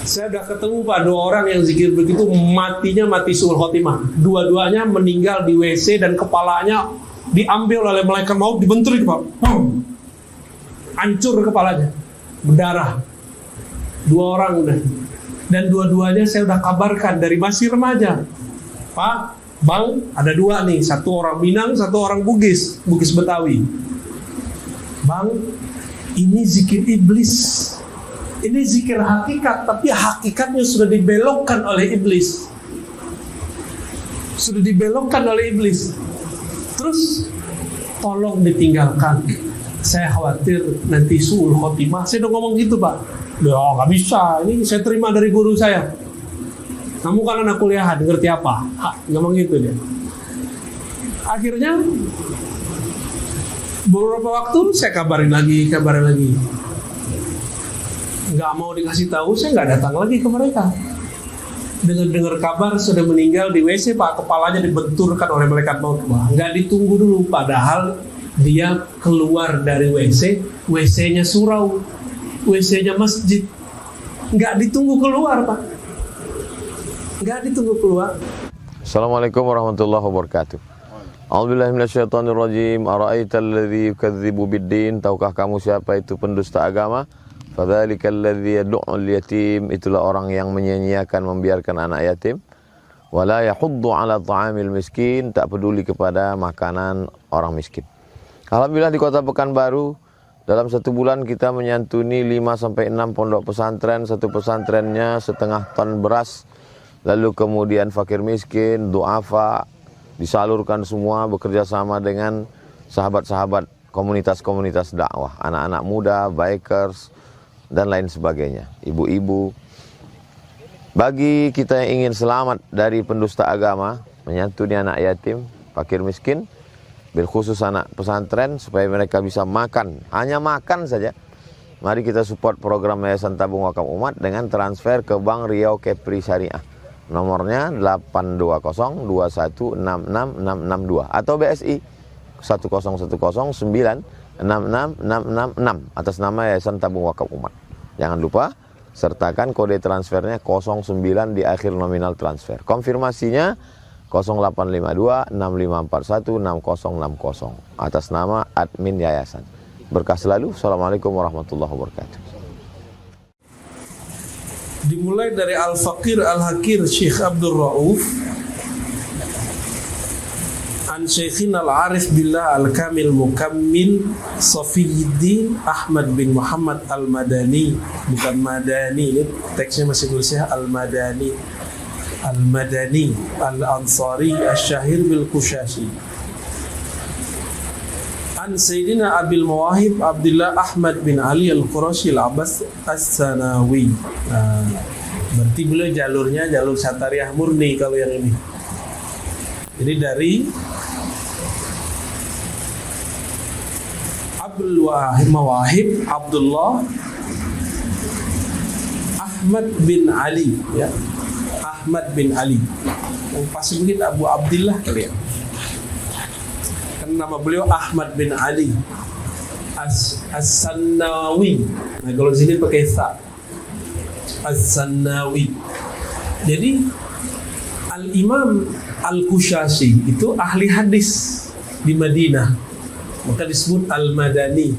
Saya udah ketemu Pak, 2 orang yang zikir begitu, matinya mati suul khotimah. Dua-duanya meninggal di WC dan kepalanya diambil oleh malaikat maut, dibentur itu Pak. Hancur kepalanya, berdarah. 2 orang udah. Dan dua-duanya saya udah kabarkan dari masih remaja. Pak, Bang, ada 2 nih, satu orang Minang, satu orang Bugis Betawi. Bang, ini zikir iblis. Ini zikir hakikat, tapi hakikatnya sudah dibelokkan oleh iblis. Sudah dibelokkan oleh iblis. Terus tolong ditinggalkan. Saya khawatir nanti suul khotimah. Saya udah ngomong gitu Pak. Ya nggak bisa. Ini saya terima dari guru saya. Kamu kan anak kuliahan, ngerti apa? Ngomong gitu dia. Akhirnya beberapa waktu saya kabarin lagi. Nggak mau dikasih tahu, saya nggak datang lagi ke mereka. Dengar kabar sudah meninggal di WC Pak, kepalanya dibenturkan oleh malaikat maut. Nggak ditunggu dulu, padahal dia keluar dari WC-nya surau, WC-nya masjid. Nggak ditunggu keluar Pak, nggak ditunggu keluar. Assalamualaikum warahmatullahi wabarakatuh. A'udzubillahi minasyaitonirrajim. Ara'aital ladzi yukadzibu biddin. Tahukah kamu siapa itu pendusta agama? Fadzalikal ladzi yad'ul yatim. Itulah orang yang menyia-nyiakan, membiarkan anak yatim. Wala yahuddu 'ala ta'amil miskin. Tak peduli kepada makanan orang miskin. Alhamdulillah di Kota Pekanbaru dalam 1 bulan kita menyantuni 5-6 pondok pesantren. Satu pesantrennya setengah ton beras. Lalu kemudian fakir miskin, du'afa, disalurkan semua bekerja sama dengan sahabat-sahabat komunitas-komunitas dakwah, anak-anak muda, bikers, dan lain sebagainya, ibu-ibu. Bagi kita yang ingin selamat dari pendusta agama, menyantuni anak yatim, fakir miskin, berkhusus anak pesantren, supaya mereka bisa makan, hanya makan saja. Mari kita support program Yayasan Tabung Wakaf Umat dengan transfer ke Bank Riau Kepri Syariah. Nomornya 82021666662 atau BSI 10109666666 atas nama Yayasan Tabung Wakaf Umat. Jangan lupa sertakan kode transfernya 09 di akhir nominal transfer. Konfirmasinya 085265416060 atas nama admin yayasan. Berkah selalu. Assalamualaikum warahmatullahi wabarakatuh. Dimulai dari Al-Faqir Al-Hakir Syekh Abdul Rauf an Syekhina Al-Arif Billah Al-Kamil Mukammil Safiyuddin Ahmad bin Muhammad Al-Madani. Bukan Madani, ini teksnya masih tulisnya Al-Madani, Al-Madani Al-Ansari Al-Syahir Bil-Qushashi. An Sayyidina Abil Mawahib Abdullah Ahmad bin Ali Al-Qurashi Al-Abbas As-Sanawi. Berarti beliau jalurnya jalur Syatariah murni kalau yang ini. Jadi dari Abdul Mawahib Abdullah Ahmad bin Ali, ya. Ahmad bin Ali. Yang pasti mungkin Abu Abdullah kali ya. Nama beliau Ahmad bin Ali As-Sanawi. Nah kalau di sini pakai sa, As-Sanawi. Jadi Al-Imam Al-Qushashi itu ahli hadis di Madinah, maka disebut Al-Madani.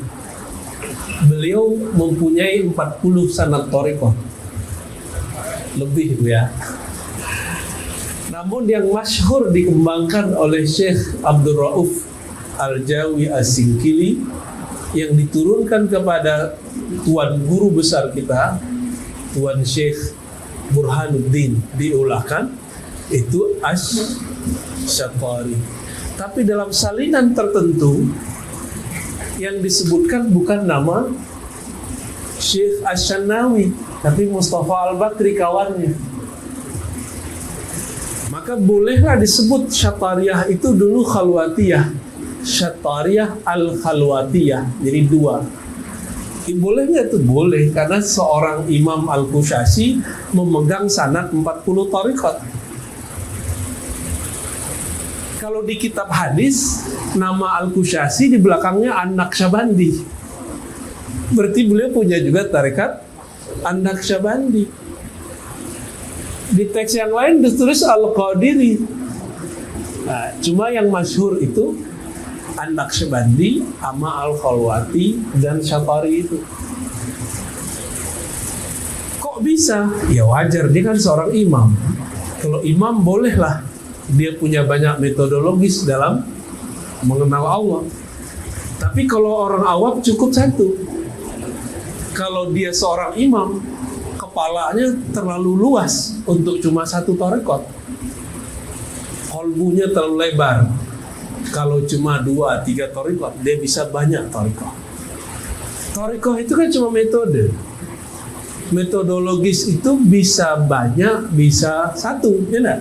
Beliau mempunyai 40 sanad thariqah lebih itu ya. Namun yang masyhur dikembangkan oleh Syekh Abdul Rauf Al-Jawi As-Singkili yang diturunkan kepada tuan guru besar kita, Tuan Syekh Burhanuddin diulahkan, itu Asy-Syatari. Tapi dalam salinan tertentu yang disebutkan bukan nama Syekh Asy-Syanawi, tapi Mustafa Al-Bakri kawannya. Maka bolehlah disebut Syatariyah itu dulu Khalwatiyah, Syatariyah Al-Khalwatiyah, jadi 2. Boleh nggak itu? Boleh, karena seorang Imam Al-Qushashi memegang sanad 40 thariqat. Kalau di kitab hadis, nama Al-Qushashi di belakangnya An-Naqsyabandi. Berarti beliau punya juga tarekat An-Naqsyabandi. Di teks yang lain ditulis Al-Qadiri. Nah, cuma yang masyhur itu An-Naqsyabandi sama Al-Khalwati dan Syatari itu. Kok bisa? Ya wajar, dia kan seorang imam. Kalau imam bolehlah dia punya banyak metodologis dalam mengenal Allah. Tapi kalau orang awam cukup satu. Kalau dia seorang imam, kepalanya terlalu luas untuk cuma satu tarekat. Kolbunya terlalu lebar. Kalau cuma 2-3 tarekat, dia bisa banyak tarekat. Tarekat itu kan cuma metode. Metodologis itu bisa banyak, bisa satu, ya enggak?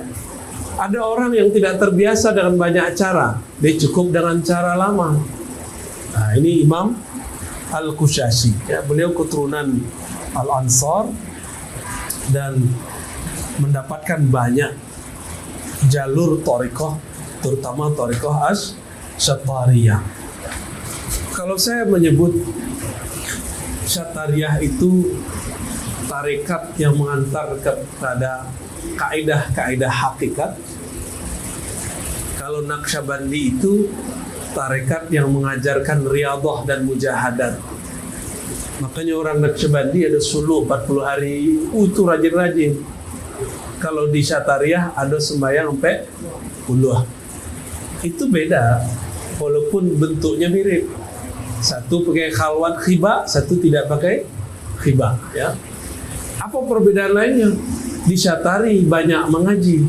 Ada orang yang tidak terbiasa dengan banyak cara, dia cukup dengan cara lama. Nah, ini Imam Al-Qushayri, ya, beliau keturunan Al-Ansar dan mendapatkan banyak jalur thariqah, terutama thariqah Asy-Syatariyah. Kalau saya menyebut Syatariyah itu tarekat yang mengantar kepada kaidah-kaidah hakikat. Kalau Naqsyabandi itu tarekat yang mengajarkan riyadhah dan mujahadat. Makanya orang Naqsyabandi ada suluk 40 hari, itu rajin-rajin. Kalau di Syatariyah ada sembahyang sampai puluh. Itu beda, walaupun bentuknya mirip. Satu pakai khalwat khiba, satu tidak pakai khiba, ya. Apa perbedaan lainnya? Di Syatari banyak mengaji,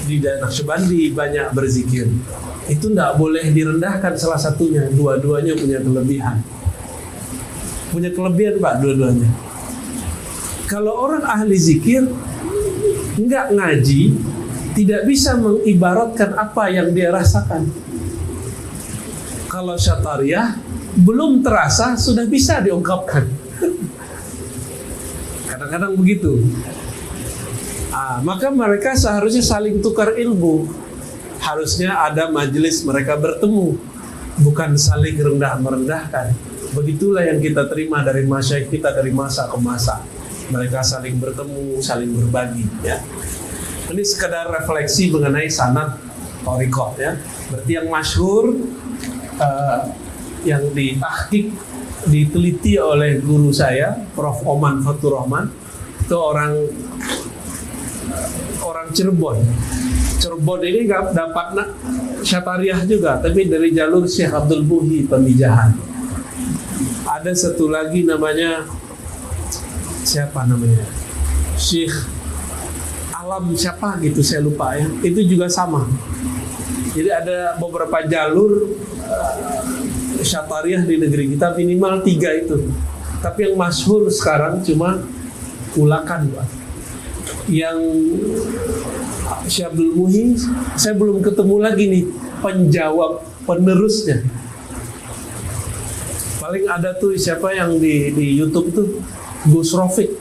di Naqsyabandi banyak berzikir. Itu tidak boleh direndahkan salah satunya. Dua-duanya punya kelebihan. Punya kelebihan Pak, dua-duanya. Kalau orang ahli zikir enggak ngaji, tidak bisa mengibaratkan apa yang dia rasakan. Kalau Syatariyah belum terasa sudah bisa diungkapkan. Kadang-kadang begitu. Maka mereka seharusnya saling tukar ilmu. Harusnya ada majelis mereka bertemu, bukan saling rendah-merendahkan. Begitulah yang kita terima dari masyayikh kita dari masa ke masa. Mereka saling bertemu, saling berbagi, ya. Ini sekadar refleksi mengenai sanad thariqah, ya. Berarti yang masyhur, yang ditahqiq, diteliti oleh guru saya, Prof. Oman Fatur Rahman, itu orang Cirebon. Cirebon ini nggak dapat Syatariyah juga, tapi dari jalur Syekh Abdul Buhi Pemijahan. Ada satu lagi namanya siapa namanya? Syekh Alam siapa gitu, saya lupa ya. Itu juga sama. Jadi ada beberapa jalur Syatariyah di negeri kita, minimal 3 itu. Tapi yang masyhur sekarang cuma Ulakan, Pak. Yang Syekh Abdul Muhi, saya belum ketemu lagi nih penjawab penerusnya. Paling ada tuh siapa yang di YouTube tuh Gus Rafiq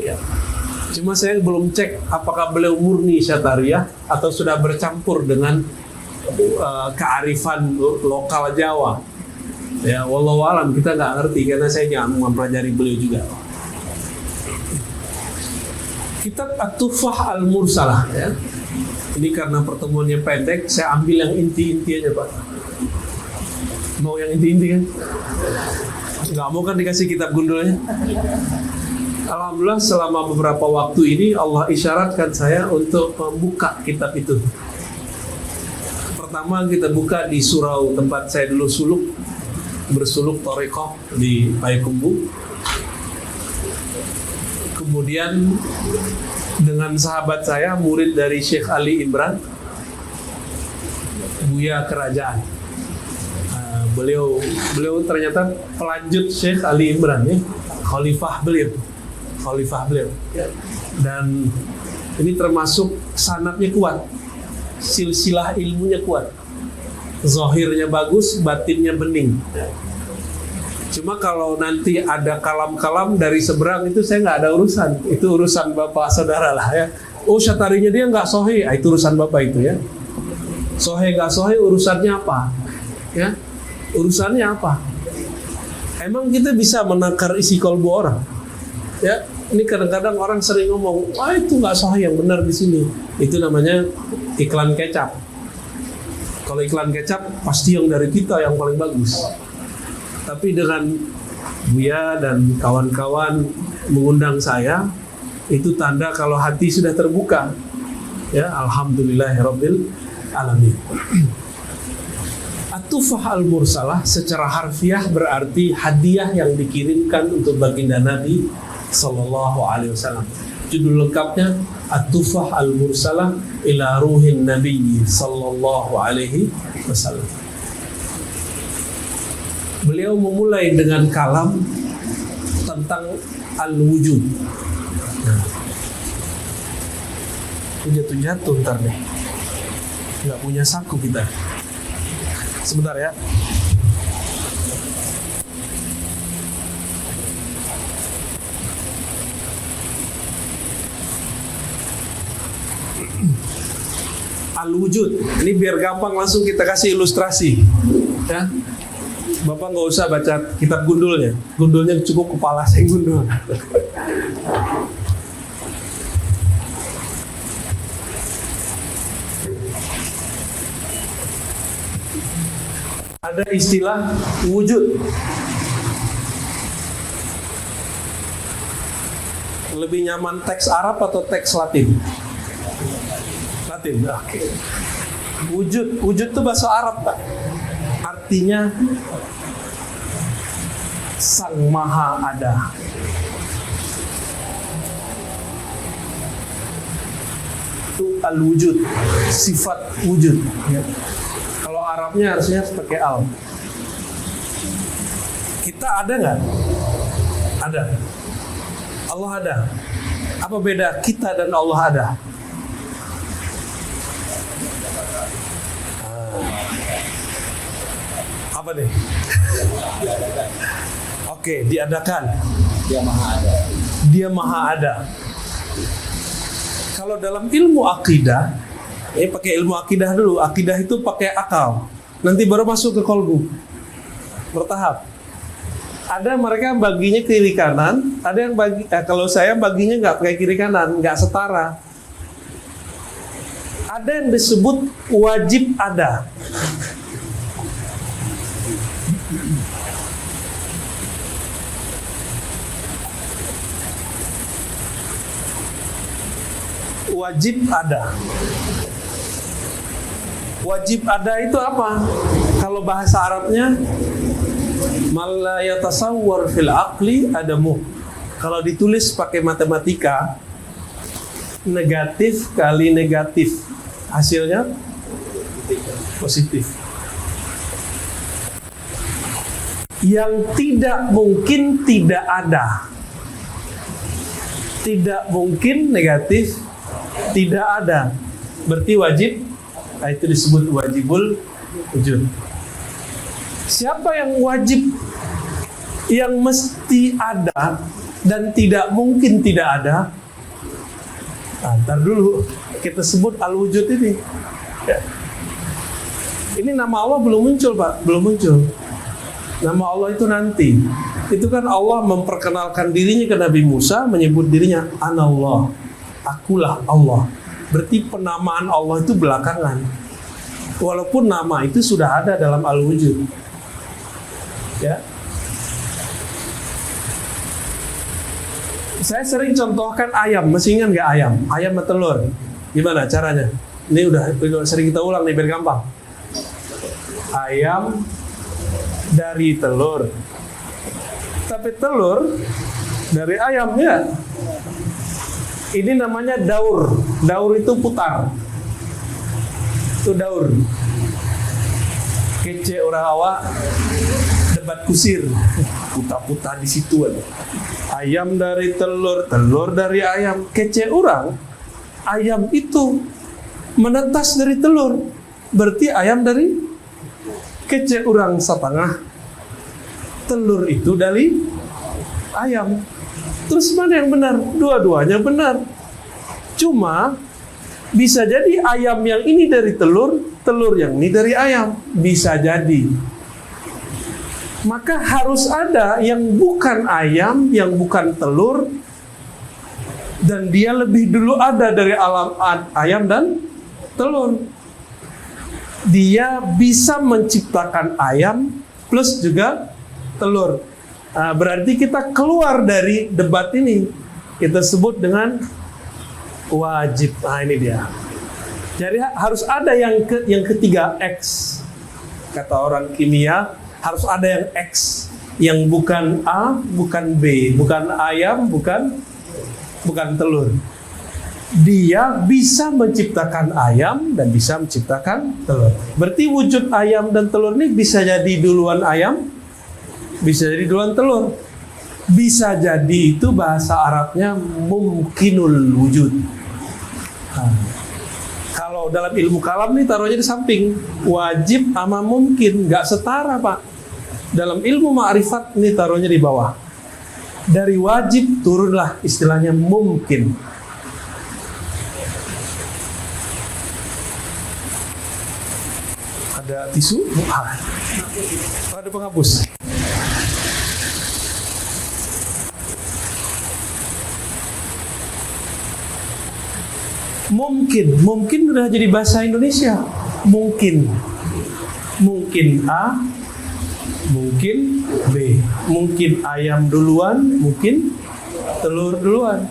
ya. Cuma saya belum cek apakah beliau murni Syatariyah atau sudah bercampur dengan kearifan lokal Jawa. Ya, wallahu alam, kita nggak ngerti karena saya nggak mempelajari beliau juga. Kitab At-Tuhfah Al-Mursalah, ya. Ini karena pertemuannya pendek, saya ambil yang inti-inti aja, Pak. Mau yang inti-inti kan? Nggak mau kan dikasih kitab gundulnya? Alhamdulillah selama beberapa waktu ini Allah isyaratkan saya untuk membuka kitab itu. Pertama kita buka di surau tempat saya dulu bersuluk thariqah di Payakumbuh. Kemudian dengan sahabat saya, murid dari Syekh Ali Imran, Buya Kerajaan. Beliau ternyata pelanjut Syekh Ali Imran, ya, khalifah beliau. Dan ini termasuk sanadnya kuat, silsilah ilmunya kuat, zahirnya bagus, batinnya bening. Cuma kalau nanti ada kalam-kalam dari seberang itu saya nggak ada urusan. Itu urusan bapak saudara lah, ya. Oh, Syatarinya dia nggak sahih, itu urusan bapak itu, ya. Sahih nggak sahih urusannya apa? Ya, urusannya apa? Emang kita bisa menakar isi kalbu orang? Ya, Ini kadang-kadang orang sering ngomong, wah itu nggak sahih, yang benar di sini. Itu namanya iklan kecap. Kalau iklan kecap pasti yang dari kita yang paling bagus. Tapi dengan Buya dan kawan-kawan mengundang saya, itu tanda kalau hati sudah terbuka. Ya, alhamdulillahirabbil alamin. At-tufah al-mursalah secara harfiah berarti hadiah yang dikirimkan untuk baginda Nabi sallallahu alaihi wasallam. Judul lengkapnya At-tufah al-mursalah ila ruhin Nabi sallallahu alaihi wasallam. Beliau memulai dengan kalam tentang al-wujud. Nah, jatuh-jatuh ntar nih. Nggak punya saku kita. Sebentar ya. Al-wujud. Ini biar gampang langsung kita kasih ilustrasi. Ya. Bapak nggak usah baca kitab gundulnya. Gundulnya cukup kepala saya gundul. Ada istilah wujud. Lebih nyaman teks Arab atau teks Latin? Latin, oke. Wujud itu bahasa Arab, Pak. Artinya Sang Maha Ada. Itu al-wujud, sifat wujud. Ya. Kalau Arabnya harusnya pakai al. Kita ada nggak? Ada. Allah ada. Apa beda kita dan Allah ada? Apa nih? Oke, diadakan. Dia maha ada. Dia maha ada. Kalau dalam ilmu akidah, pakai ilmu akidah dulu. Akidah itu pakai akal. Nanti baru masuk ke kolbu. Bertahap. Ada mereka baginya kiri kanan. Ada yang bagi. Kalau saya baginya nggak pakai kiri kanan, nggak setara. Ada yang disebut wajib ada. Wajib ada. Wajib ada itu apa? Kalau bahasa Arabnya mala yatasawwar fil aqli adamu. Kalau ditulis pakai matematika, negatif kali negatif, hasilnya positif. Yang tidak mungkin tidak ada. Tidak mungkin negatif tidak ada. Berarti wajib, itu disebut wajibul wujud. Siapa yang wajib, yang mesti ada dan tidak mungkin tidak ada? Ntar dulu kita sebut al-wujud ini. Ya. Ini nama Allah belum muncul, Pak, belum muncul. Nama Allah itu nanti. Itu kan Allah memperkenalkan dirinya ke Nabi Musa, menyebut dirinya Anallah, akulah Allah. Berarti penamaan Allah itu belakangan. Walaupun nama itu sudah ada dalam al-wujud. Ya. Saya sering contohkan ayam, masih ingat nggak ayam? Ayam sama telur. Gimana caranya? Ini udah sering kita ulang nih biar gampang. Ayam dari telur. Tapi telur dari ayam ya. Ini namanya daur. Daur itu putar. Itu daur. Kece orang awak debat kusir. Putar-putar di situ aja. Ayam dari telur, telur dari ayam. Kece orang, ayam itu menetas dari telur. Berarti ayam dari kece orang setengah. Telur itu dari ayam. Terus mana yang benar? Dua-duanya benar. Cuma bisa jadi ayam yang ini dari telur, telur yang ini dari ayam. Bisa jadi. Maka harus ada yang bukan ayam, yang bukan telur, Dan dia lebih dulu ada dari alam ayam dan telur. Dia bisa menciptakan ayam plus juga telur. Nah, berarti kita keluar dari debat ini. Kita sebut dengan wajib. Nah, ini dia. Jadi harus ada yang ketiga, X. Kata orang kimia, harus ada yang X. Yang bukan A, bukan B, bukan ayam, bukan telur. Dia bisa menciptakan ayam dan bisa menciptakan telur. Berarti wujud ayam dan telur ini bisa jadi duluan ayam, bisa jadi duluan telur. Bisa jadi itu bahasa Arabnya mumkinul wujud. Nah, kalau dalam ilmu kalam nih taruhnya di samping. Wajib sama mungkin, nggak setara Pak. Dalam ilmu ma'rifat nih taruhnya di bawah. Dari wajib turunlah istilahnya mungkin. Ada tisu? Ada penghapus. Mungkin udah jadi bahasa Indonesia. Mungkin A, mungkin B, mungkin ayam duluan, mungkin telur duluan.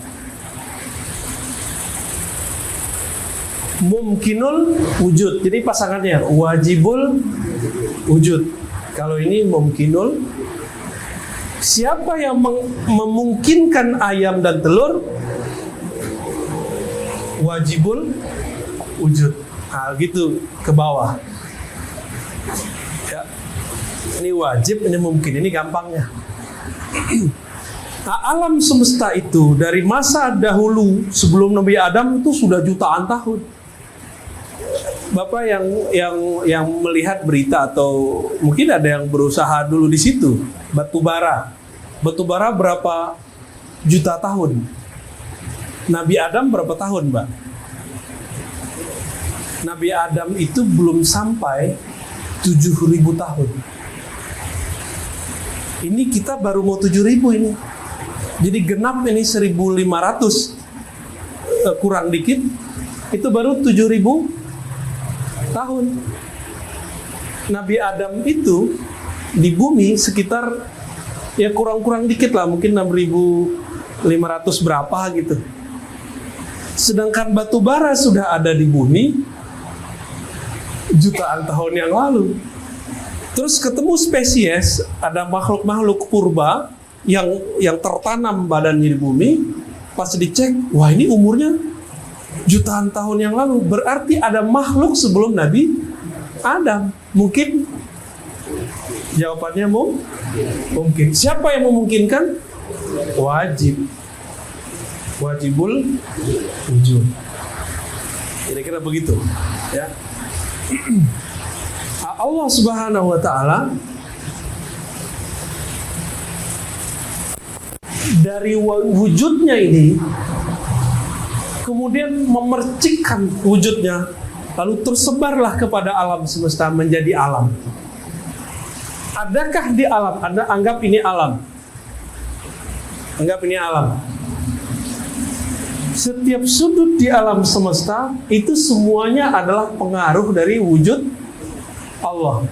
Mumkinul wujud, jadi pasangannya wajibul wujud. Kalau ini mumkinul, siapa yang memungkinkan ayam dan telur? Wajibul wujud. Nah, gitu ke bawah. Ya. Ini wajib, ini mungkin, ini gampangnya. Nah, alam semesta itu dari masa dahulu sebelum Nabi Adam itu sudah jutaan tahun. Bapak yang melihat berita atau mungkin ada yang berusaha dulu di situ, batu bara berapa juta tahun? Nabi Adam berapa tahun, Mbak? Nabi Adam itu belum sampai 7.000 tahun. Ini kita baru mau 7.000 ini. Jadi genap ini 1.500 kurang dikit. Itu baru 7.000 tahun. Nabi Adam itu di bumi sekitar ya kurang-kurang dikit lah, mungkin 6.500 berapa gitu. Sedangkan batu bara sudah ada di bumi jutaan tahun yang lalu. Terus ketemu spesies, ada makhluk-makhluk purba yang tertanam badannya di bumi. Pas dicek, wah ini umurnya jutaan tahun yang lalu. Berarti ada makhluk sebelum Nabi Adam. Mungkin? Jawabannya mungkin. Siapa yang memungkinkan? Wajibul wujud. Kira-kira begitu, ya. Allah Subhanahu wa taala dari wujudnya ini kemudian memercikkan wujudnya, lalu tersebarlah kepada alam semesta menjadi alam. Adakah di alam? Anda anggap ini alam. Anggap ini alam. Setiap sudut di alam semesta itu semuanya adalah pengaruh dari wujud Allah.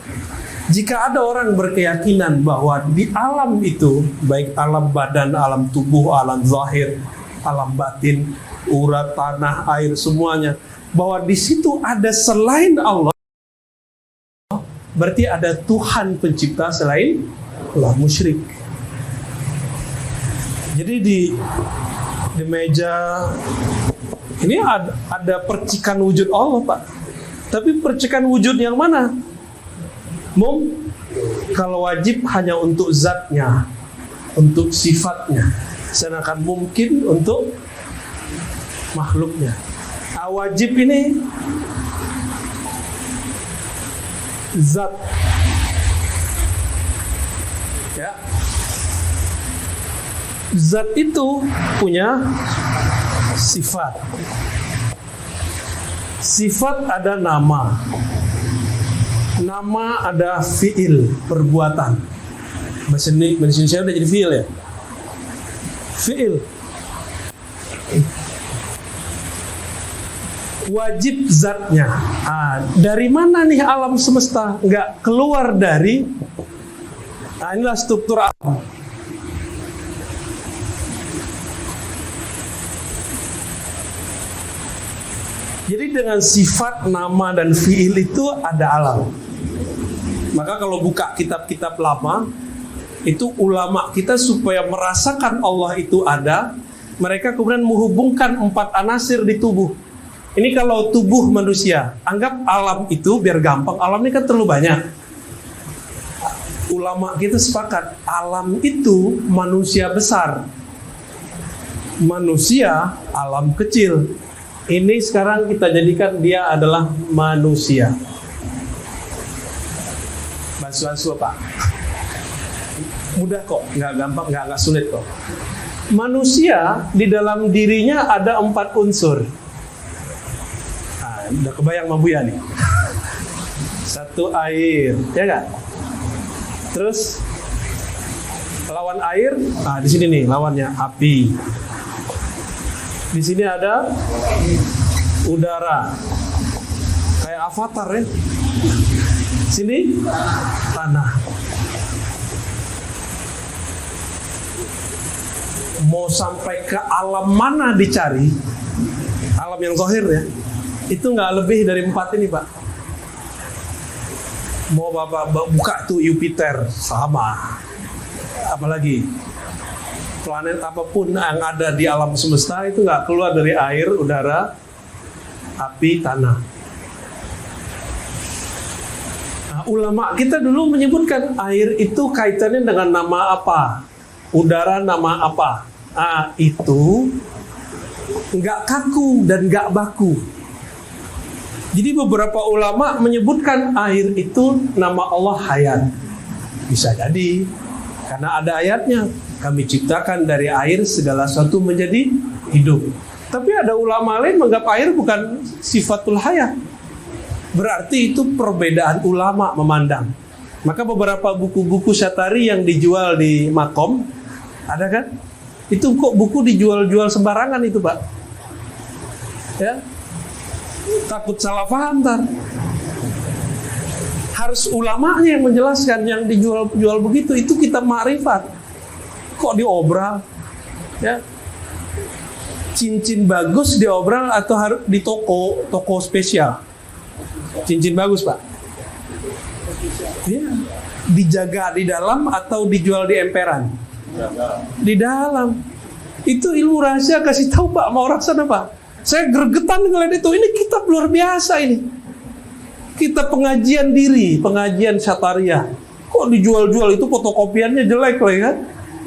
Jika ada orang berkeyakinan bahwa di alam itu, baik alam badan, alam tubuh, alam zahir, alam batin, urat, tanah, air, semuanya, bahwa di situ ada selain Allah, berarti ada Tuhan pencipta selain Allah, musyrik. Jadi di meja ini ada percikan wujud Allah, Pak. Tapi percikan wujud yang mana? Kalau wajib hanya untuk zatnya, untuk sifatnya, sedangkan mungkin untuk makhluknya. Wajib ini zat, ya. Zat itu punya sifat. Sifat ada nama. Nama ada fiil, perbuatan. Bahasa Indonesia udah jadi fiil ya. Fiil. Wajib zatnya. Dari mana nih alam semesta? Nggak keluar dari. Inilah struktur alam. Jadi dengan sifat, nama, dan fiil itu ada alam. Maka kalau buka kitab-kitab lama, itu ulama kita supaya merasakan Allah itu ada, mereka kemudian menghubungkan 4 anasir di tubuh. Ini kalau tubuh manusia, anggap alam itu biar gampang, alam ini kan terlalu banyak. Ulama kita sepakat, alam itu manusia besar, manusia alam kecil. Ini sekarang kita jadikan dia adalah manusia. Basuh-basuh Pak. Mudah kok, nggak gampang, nggak sulit kok. Manusia di dalam dirinya ada 4 unsur. Udah kebayang sama Buya nih. 1 air, ya nggak? Terus lawan air, di sini nih lawannya api. Di sini ada udara, kayak Avatar ya. Sini tanah. Mau sampai ke alam mana dicari, alam yang zahir ya, itu nggak lebih dari 4 ini Pak. Mau Bapak buka tuh Jupiter, sama. Apalagi planet apapun yang ada di alam semesta itu nggak keluar dari air, udara, api, tanah. Nah, ulama kita dulu menyebutkan air itu kaitannya dengan nama apa, udara nama apa. Itu nggak kaku dan nggak baku. Jadi beberapa ulama menyebutkan air itu nama Allah Hayat. Bisa jadi karena ada ayatnya, kami ciptakan dari air segala sesuatu menjadi hidup. Tapi ada ulama lain menganggap air bukan sifatul hayat. Berarti itu perbedaan ulama memandang. Maka beberapa buku-buku Syatari yang dijual di Makom, ada kan? Itu kok buku dijual-jual sembarangan itu Pak. Ya, takut salah paham ntar. Harus ulamanya yang menjelaskan, yang dijual-jual begitu itu kitab ma'rifat. Kok diobral? Ya. Cincin bagus diobral atau harus di toko spesial? Cincin bagus Pak. Ya. Dijaga di dalam atau dijual di emperan? Di dalam. Itu ilmu rahasia, kasih tahu Pak sama orang sana Pak. Saya gregetan ngeliat itu. Ini kitab luar biasa ini. Kitab pengajian diri, pengajian Syatariah. Kok dijual-jual itu fotokopiannya jelek lah kan?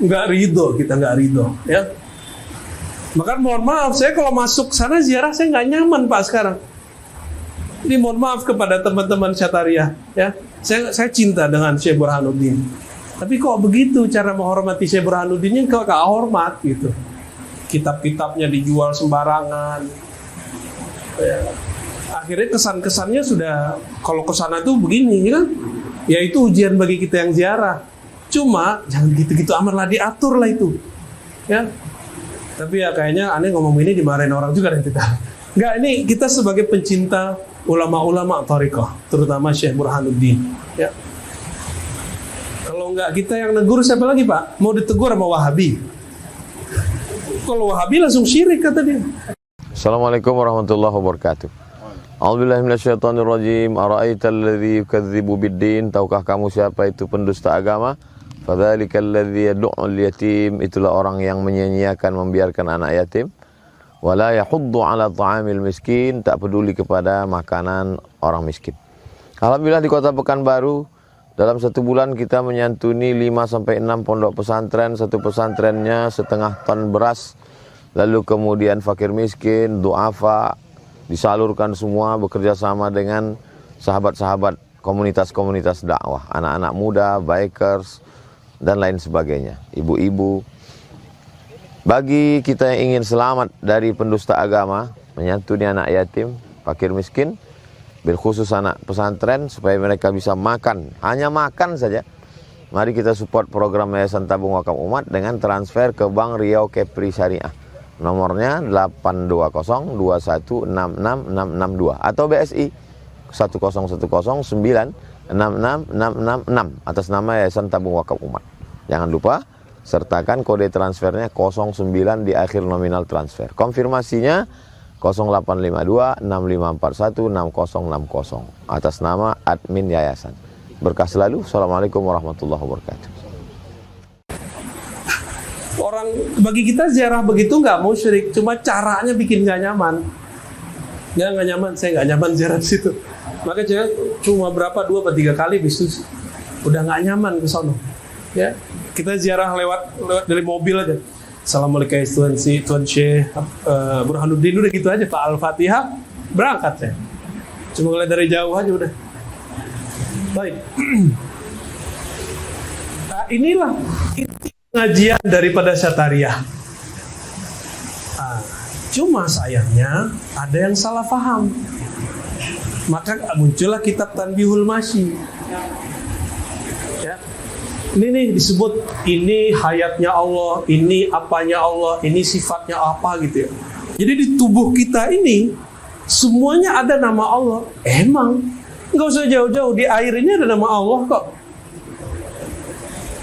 Nggak ridho, kita nggak ridho ya. Maka mohon maaf, saya kalau masuk sana ziarah saya nggak nyaman Pak sekarang. Ini mohon maaf kepada teman-teman Syatariah ya. Saya cinta dengan Syekh Burhanuddin. Tapi kok begitu cara menghormati Syekh Burhanuddin yang gak hormat gitu. Kitab-kitabnya dijual sembarangan. Ya. Akhirnya kesan-kesannya sudah, kalau kesana tuh begini kan, ya itu ujian bagi kita yang ziarah. Cuma jangan gitu-gitu amat lah, diatur lah itu ya. Tapi ya kayaknya aneh ngomong ini dimarahin orang juga dan kita. Enggak, ini kita sebagai pencinta ulama-ulama thariqah, terutama Syekh Burhanuddin ya. Kalau enggak kita yang negur, siapa lagi Pak? Mau ditegur sama Wahabi. Kalau Wahabi langsung syirik kata dia. Assalamualaikum warahmatullahi wabarakatuh. A'udzubillahi minasyaitonirrajim. Ara'aital ladzi yukadzibu biddin? Tahukah kamu siapa itu pendusta agama? Fadzalikal ladzi yad'ul yatim. Itulah orang yang menyia-nyiakan, membiarkan anak yatim. Wala yahuddu 'ala ta'amil miskin. Tak peduli kepada makanan orang miskin. Alhamdulillah di Kota Pekanbaru dalam 1 bulan kita menyantuni 5-6 pondok pesantren. Satu pesantrennya setengah ton beras. Lalu kemudian fakir miskin, du'afa, disalurkan semua bekerja sama dengan sahabat-sahabat komunitas-komunitas dakwah, anak-anak muda, bikers, dan lain sebagainya, ibu-ibu. Bagi kita yang ingin selamat dari pendusta agama, menyantuni anak yatim, fakir miskin, bil khusus anak pesantren, supaya mereka bisa makan, hanya makan saja. Mari kita support program Yayasan Tabung Wakaf Umat dengan transfer ke Bank Riau Kepri Syariah. Nomornya 82021666662 atau BSI 10109666666 atas nama Yayasan Tabung Wakaf Umat. Jangan lupa sertakan kode transfernya 09 di akhir nominal transfer. Konfirmasinya 085265416060 atas nama admin yayasan. Berkah selalu. Assalamualaikum warahmatullahi wabarakatuh. Orang bagi kita ziarah begitu nggak musyrik, cuma caranya bikin nggak nyaman. Nggak nyaman, saya nggak nyaman ziarah di situ. Maka saya cuma berapa 2 atau 3 kali bisnis udah nggak nyaman ke sono. Ya, kita ziarah lewat dari mobil aja. Assalamualaikum Tuan Syekh Burhanuddin, udah gitu aja Pak Al-Fatihah, berangkat saya. Cuma ngeliat dari jauh aja udah. Baik. Nah, inilah inti pengajian daripada Syatariah. Nah, cuma sayangnya ada yang salah paham. Maka muncullah kitab Tanbihul Masyi. Ya. Ini nih disebut ini hayatnya Allah, ini apanya Allah, ini sifatnya apa gitu ya. Jadi di tubuh kita ini semuanya ada nama Allah. Emang nggak usah jauh-jauh, di air ini ada nama Allah kok.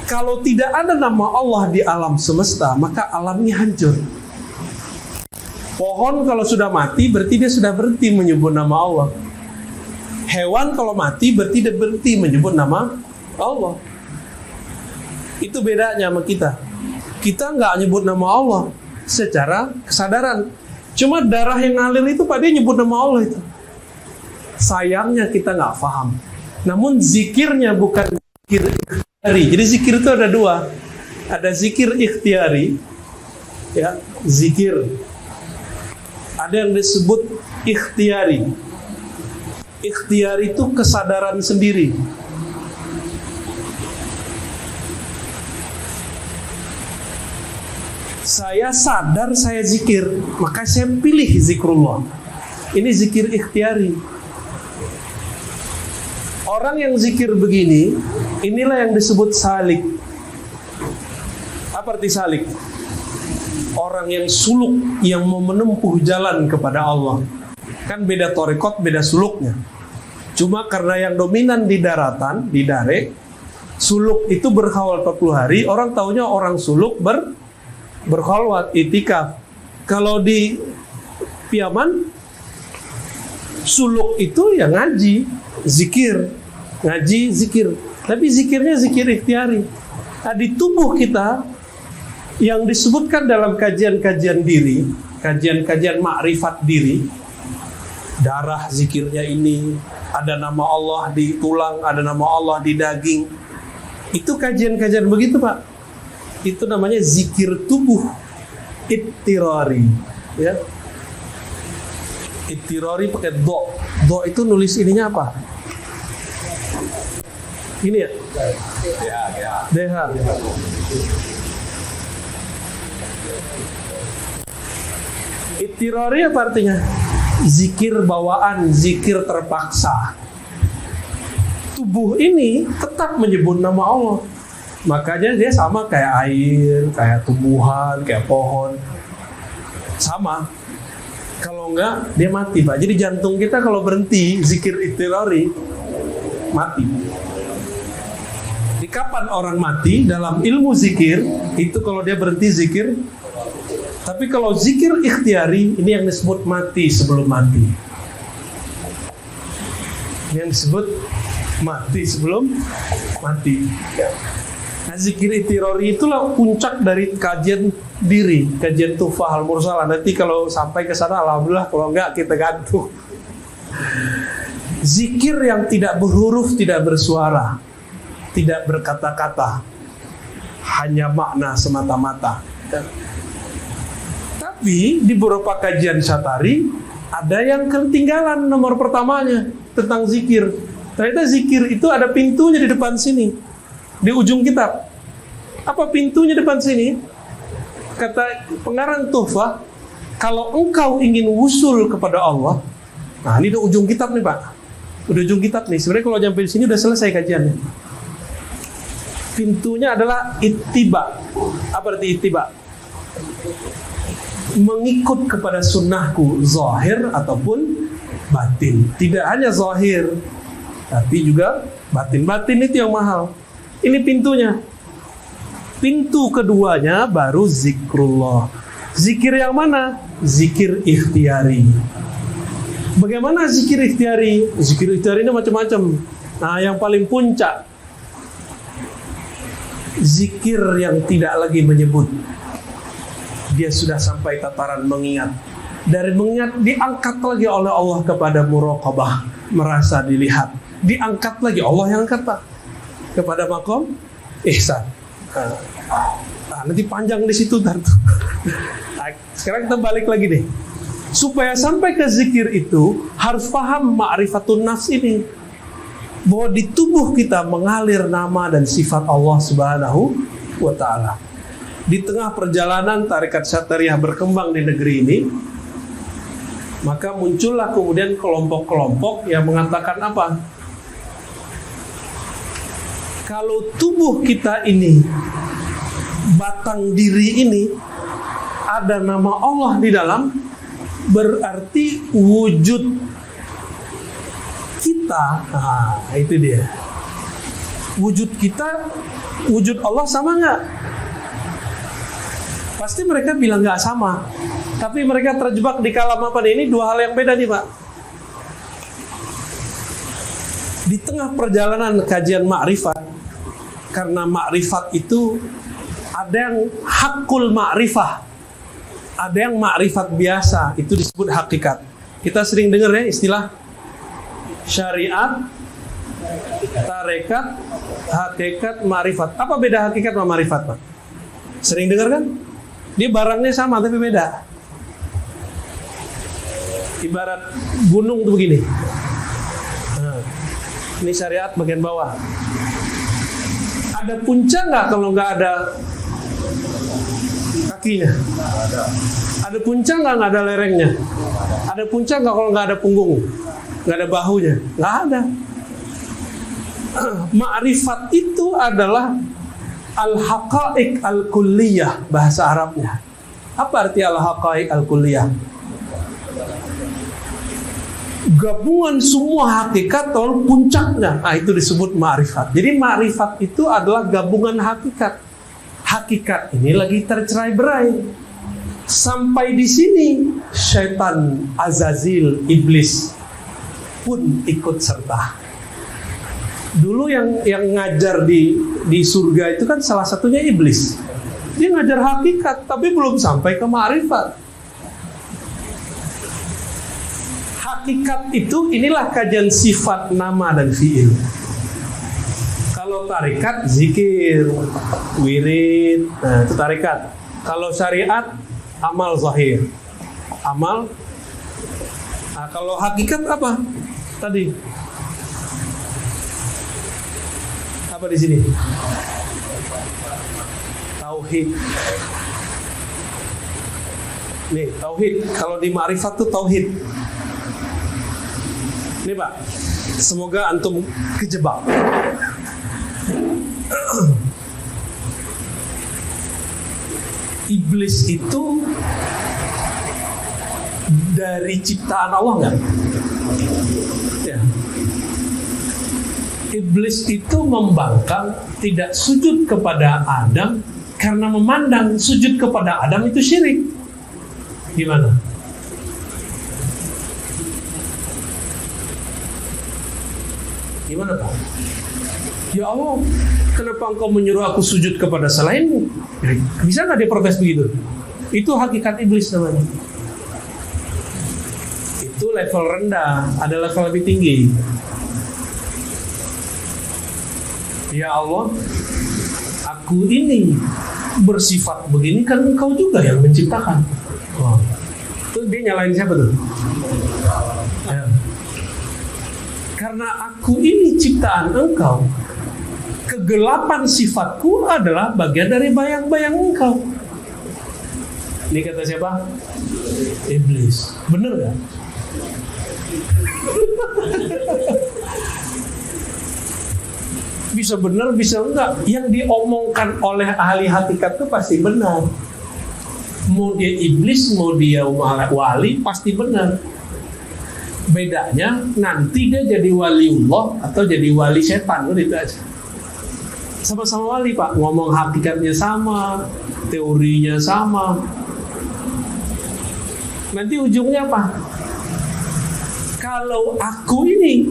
Kalau tidak ada nama Allah di alam semesta, maka alamnya hancur. Pohon kalau sudah mati berarti dia sudah berhenti menyebut nama Allah. Hewan kalau mati berarti dia berhenti menyebut nama Allah. Itu bedanya sama kita. Kita nggak nyebut nama Allah secara kesadaran. Cuma darah yang ngalir itu Pak, dia nyebut nama Allah itu. Sayangnya kita nggak paham. Namun zikirnya bukan zikir ikhtiari. Jadi zikir itu ada 2. Ada zikir ikhtiari, ya, zikir. Ada yang disebut ikhtiari. Ikhtiari itu kesadaran sendiri. Saya sadar saya zikir, maka saya pilih zikrullah. Ini zikir ikhtiari. Orang yang zikir begini, inilah yang disebut salik. Apa arti salik? Orang yang suluk, yang mau menempuh jalan kepada Allah. Kan beda torekot, beda suluknya. Cuma karena yang dominan di daratan, di dare, suluk itu berkhawal 40 hari, orang taunya orang suluk berkhalwat, itikaf. Kalau di Piaman, suluk itu ya ngaji, zikir, ngaji, zikir. Tapi zikirnya zikir ikhtiari. Nah, di tubuh kita yang disebutkan dalam kajian-kajian diri, kajian-kajian makrifat diri, darah zikirnya ini, ada nama Allah di tulang, ada nama Allah di daging. Itu kajian-kajian begitu Pak. Itu namanya zikir tubuh ittirari, ya. Ittirari pakai do. Do itu nulis ininya apa? Ini ya? DH. Ittirari apa artinya? Zikir bawaan, zikir terpaksa. Tubuh ini tetap menyebut nama Allah. Makanya dia sama kayak air, kayak tumbuhan, kayak pohon. Sama. Kalau enggak, dia mati Pak. Jadi jantung kita kalau berhenti zikir ittirari, mati. Di kapan orang mati dalam ilmu zikir, itu kalau dia berhenti zikir. Tapi kalau zikir ikhtiari, ini yang disebut mati sebelum mati. Ini yang disebut mati sebelum mati. Nah, zikir ittirari itulah puncak dari kajian diri, kajian Tuhfah Al-Mursalah. Nanti kalau sampai ke sana, alhamdulillah, kalau enggak kita gantung. Zikir yang tidak berhuruf, tidak bersuara, tidak berkata-kata, hanya makna semata-mata. Tapi di beberapa kajian Syatari ada yang ketinggalan nomor pertamanya tentang zikir. Ternyata zikir itu ada pintunya di depan sini, di ujung kitab. Apa pintunya depan sini? Kata pengarang Tuhfah, kalau engkau ingin wusul kepada Allah, nah ini udah ujung kitab nih Pak, udah ujung kitab nih. Sebenarnya kalau sampai di sini udah selesai kajiannya. Pintunya adalah ittiba. Apa arti ittiba? mengikut kepada sunnahku zahir ataupun batin. Tidak hanya zahir, tapi juga batin. Batin itu yang mahal. Ini pintunya. Pintu keduanya baru zikrullah. Zikir yang mana? Zikir ikhtiari. Bagaimana zikir ikhtiari? Zikir ikhtiari ini macam-macam. Nah, yang paling puncak, zikir yang tidak lagi menyebut. Dia sudah sampai tataran mengingat. Dari mengingat diangkat lagi oleh Allah kepada muraqabah, merasa dilihat. Diangkat lagi, Allah yang angkat Pak, kepada maqam ihsan. Nanti panjang di situ ntar. Sekarang kita balik lagi deh. Supaya sampai ke zikir itu harus paham ma'rifatun nafs ini, bahwa di tubuh kita mengalir nama dan sifat Allah Subhanahu wa ta'ala. Di tengah perjalanan tarekat Syatariah berkembang di negeri ini, maka muncullah kemudian kelompok-kelompok yang mengatakan apa? Kalau tubuh kita ini, batang diri ini, ada nama Allah di dalam, berarti wujud kita, itu dia. Wujud kita, wujud Allah sama nggak? Pasti mereka bilang nggak sama. Tapi mereka terjebak di kalam apa nih? Ini dua hal yang beda nih Pak. Di tengah perjalanan kajian ma'rifat, karena ma'rifat itu ada yang hakul ma'rifah, ada yang ma'rifat biasa, itu disebut hakikat. Kita sering dengar ya istilah syariat, tarekat, hakikat, ma'rifat. Apa beda hakikat sama ma'rifat Pak? Sering dengar kan? Dia barangnya sama tapi beda. Ibarat gunung tuh begini. Ini syariat bagian bawah. Ada puncak nggak kalau nggak ada kakinya? Ada puncak nggak ada lerengnya? Ada puncak nggak kalau nggak ada punggung? Nggak ada bahunya? Nggak ada. Ma'rifat itu adalah al-haqa'iq al-kulliyah, bahasa Arabnya. Apa arti al-haqa'iq al-kulliyah? Gabungan semua hakikat atau puncaknya. Itu disebut ma'rifat. Jadi ma'rifat itu adalah gabungan hakikat. Hakikat ini lagi tercerai-berai. Sampai di sini syaitan, Azazil, iblis pun ikut serta. Dulu yang ngajar di surga itu kan salah satunya iblis. Dia ngajar hakikat tapi belum sampai ke ma'rifat. Hakikat itu inilah kajian sifat, nama dan fiil. Kalau tarekat zikir, wirid, itu tarekat. Kalau syariat amal zahir, amal. Kalau hakikat apa? Tadi apa di sini? Tauhid. Nih, tauhid. Kalau di ma'rifat tuh tauhid. Nih Pak, semoga antum kejebak. Iblis itu dari ciptaan Allah nggak? Ya. Iblis itu membangkang, tidak sujud kepada Adam karena memandang sujud kepada Adam itu syirik. Gimana? Gimana Pak? Ya Allah, kenapa engkau menyuruh aku sujud kepada selainmu? Bisa nggak dia protes begitu? Itu hakikat iblis namanya. Itu level rendah, ada level lebih tinggi. Ya Allah, aku ini bersifat begini kan engkau juga yang menciptakan. Itu dia nyalain siapa tuh? Ya. Karena aku ini ciptaan engkau, kegelapan sifatku adalah bagian dari bayang-bayang engkau. Ini kata siapa? Iblis. Bener gak? Bisa benar, bisa enggak. Yang diomongkan oleh ahli hakikat itu pasti benar. Mau dia iblis, mau dia wali, pasti benar. Bedanya nanti dia jadi waliullah atau jadi wali setan, itu aja. Sama-sama wali Pak, ngomong hakikatnya sama, teorinya sama. Nanti ujungnya apa? Kalau aku ini,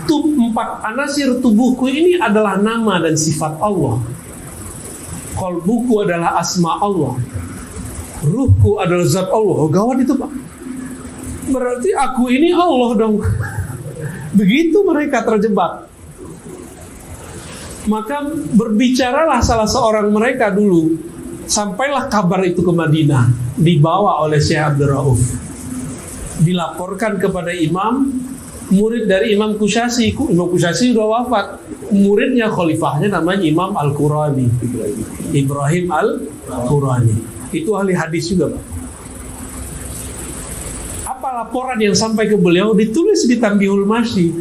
empat anasir tubuhku ini adalah nama dan sifat Allah. Qalbuku adalah asma Allah. Ruhku adalah zat Allah. Oh, gawat itu Pak. Berarti aku ini Allah dong. Begitu mereka terjebak. Maka berbicaralah salah seorang mereka dulu. Sampailah kabar itu ke Madinah, dibawa oleh Syekh Abdul Rauf. Dilaporkan kepada imam, murid dari Imam Kusyasi. Imam Kusyasi sudah wafat. Muridnya, khalifahnya namanya Imam Al-Qurani, Ibrahim Al-Qurani. Itu ahli hadis juga Pak. Apa laporan yang sampai ke beliau? Ditulis di Tanbihul Masyi.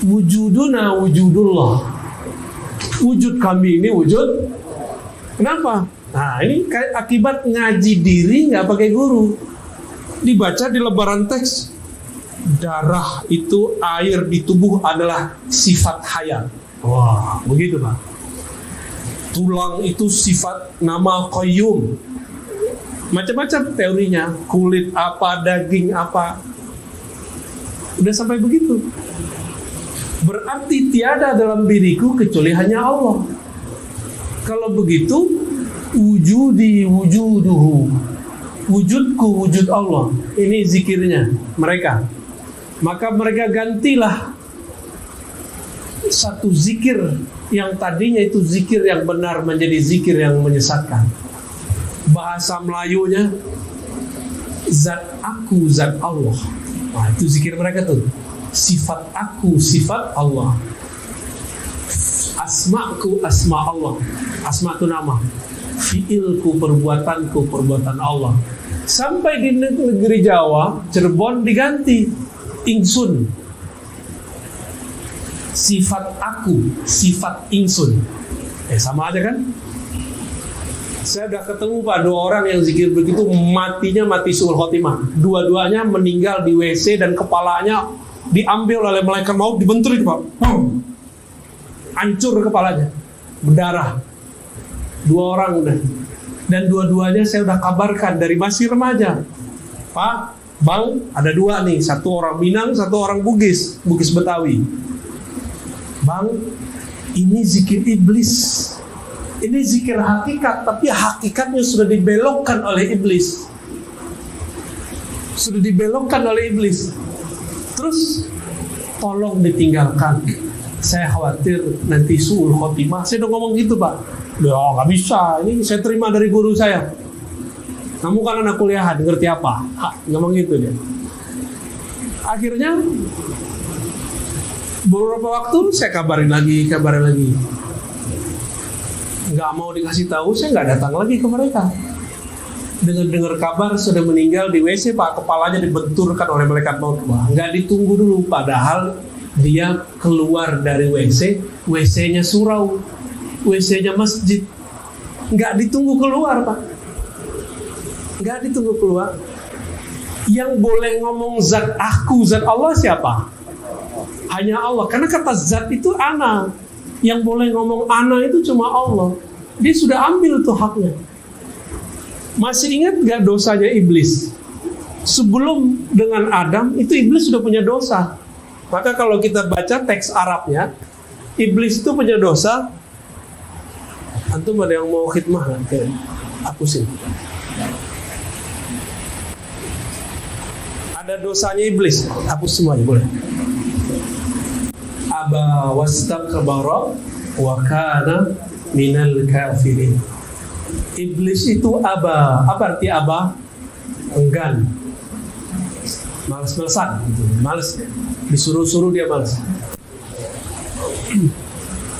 Wujuduna wujudullah. Wujud kami ini wujud. Kenapa? Nah, ini akibat ngaji diri nggak pakai guru. Dibaca di lebaran teks. Darah itu, air di tubuh adalah sifat hayat. Wah, begitu Pak. Tulang itu sifat nama qayyum. Macam-macam teorinya. Kulit apa, daging apa. Udah sampai begitu. Berarti tiada dalam diriku kecuali hanya Allah. Kalau begitu, wujudi wujuduhu. Wujudku wujud Allah. Ini zikirnya mereka. Maka mereka gantilah satu zikir yang tadinya itu zikir yang benar menjadi zikir yang menyesatkan. Bahasa Melayunya, zat aku, zat Allah. Nah, itu zikir mereka tuh. Sifat aku, sifat Allah. Asma'ku, asma Allah. Asma itu nama. Fi'ilku, perbuatanku, perbuatan Allah. Sampai di negeri Jawa, Cirebon diganti ingsun. Sifat aku, sifat ingsun. Sama aja kan? Saya udah ketemu Pak, dua orang yang zikir begitu, matinya mati suul khotimah. Dua-duanya meninggal di WC dan kepalanya diambil oleh malaikat maut, dibentur itu Pak. Hancur kepalanya, berdarah. Dua orang udah. Dan dua-duanya saya udah kabarkan dari masih remaja. Pak, Bang, ada dua nih, satu orang Minang, satu orang Bugis Betawi. Bang, ini zikir iblis. Ini zikir hakikat, tapi hakikatnya sudah dibelokkan oleh iblis. Sudah dibelokkan oleh iblis. Terus tolong ditinggalkan. Saya khawatir nanti suul khotimah. Saya udah ngomong gitu Pak. Ya nggak bisa. Ini saya terima dari guru saya. Kamu kan anak kuliahan, ngerti apa? Ngomong gitu dia. Akhirnya beberapa waktu saya kabarin lagi. Nggak mau dikasih tahu, saya nggak datang lagi ke mereka. Dengar kabar sudah meninggal di WC Pak, kepalanya dibenturkan oleh malaikat maut. Nggak ditunggu dulu, padahal dia keluar dari WC, WC-nya surau, WC-nya masjid. Nggak ditunggu keluar Pak. Nggak ditunggu keluar. Yang boleh ngomong zat aku, zat Allah siapa? Hanya Allah. Karena kata zat itu ana. Yang boleh ngomong ana itu cuma Allah. Dia sudah ambil tuh haknya. Masih ingat gak dosanya iblis? Sebelum dengan Adam, itu iblis sudah punya dosa. Maka kalau kita baca teks Arabnya, iblis itu punya dosa. Antum ada yang mau khidmah? Aku sih. Ada dosanya iblis. Hapus semuanya, boleh. Aba wastakbara wa kana minal kafirin. Iblis itu aba. Apa arti aba? Enggan. Males-malesan gitu. Males. Disuruh-suruh dia males.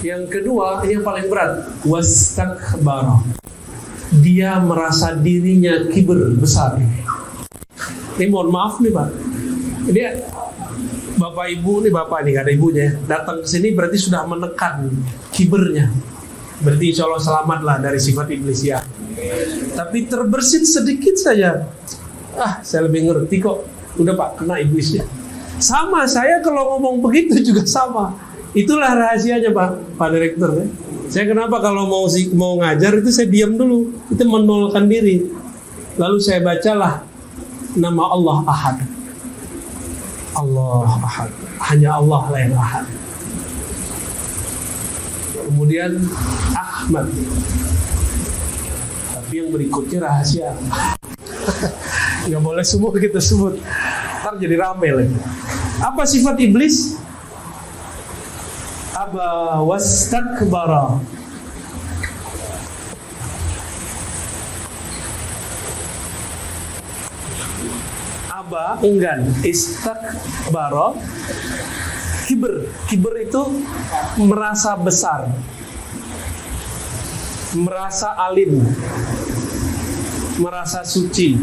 Yang kedua, ini yang paling berat, wastakbara. Dia merasa dirinya kibir, besar. Ini mohon maaf nih Pak. Ini Bapak Ibu nih, Bapak nih gak ada ibunya, datang ke sini berarti sudah menekan kibernya. Berarti insya Allah selamat lah dari sifat iblis ya. Tapi terbersit sedikit saja. Saya lebih ngerti kok. Udah Pak, kena iblisnya. Sama, saya kalau ngomong begitu juga sama. Itulah rahasianya Pak Direktur. Saya kenapa kalau mau ngajar itu saya diam dulu. Itu menolkan diri. Lalu saya bacalah nama Allah Ahad. Allah Ahad. Hanya Allah lah yang Ahad. Kemudian Ahmad. Tapi yang berikutnya rahasia. Nggak boleh semua kita sebut. Ntar jadi rame lagi. Apa sifat iblis? Aba wastakbara. Aba, enggan. Istakbara, kiber. Kiber itu merasa besar, merasa alim, merasa suci,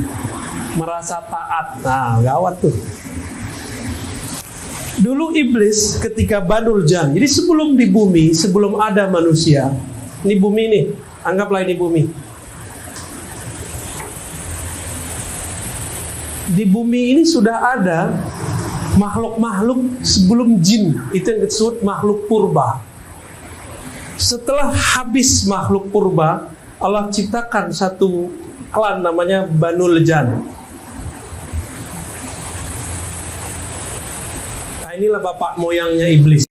merasa taat. Nah, gawat tuh. Dulu iblis ketika Banul Jan, jadi sebelum di bumi, sebelum ada manusia, ini bumi nih, anggaplah ini bumi. Di bumi ini sudah ada makhluk-makhluk sebelum jin, itu yang disebut makhluk purba. Setelah habis makhluk purba, Allah ciptakan satu klan namanya Banul Jan. Nah, inilah bapak moyangnya iblis.